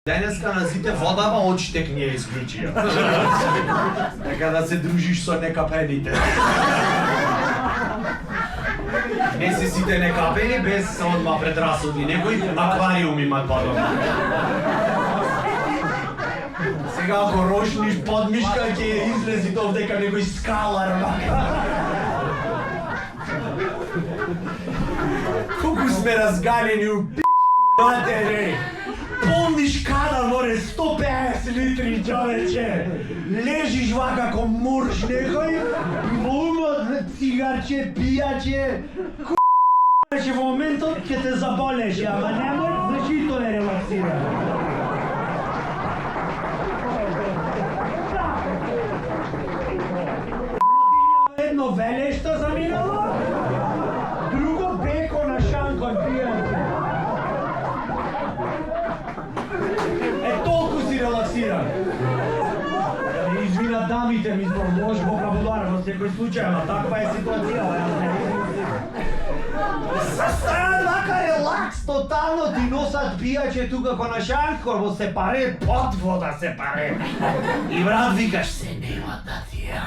Денеска на сите водава очите книја исклучија. Така да се дружиш со некапените. Не се сите некапени без одма предрасуди, некои аквариум имат по дома. Сега ако рошниш подмишка ќе излези тоа дека некој скалар. Колку сме разгалени у матери! Помниш када море 150 литри, човече? Лежиш вака ко мурш некој, и во умот цигарче, пијаче, ку***че во моментот ќе те заболеш, ама немој, значи то не релаксира. Едно велешто заминало, друго беко на шанкон пијаче. Толку си релаксиран. Извина дамите ми збор, може вокабулар во секој случај, ама таква е ситуацијава, јас не Стан вака релакс, тотално ти носат пијаче тука ко на шанкор, во сепаре, под вода сепаре. И брат викаш, се нема да ти е.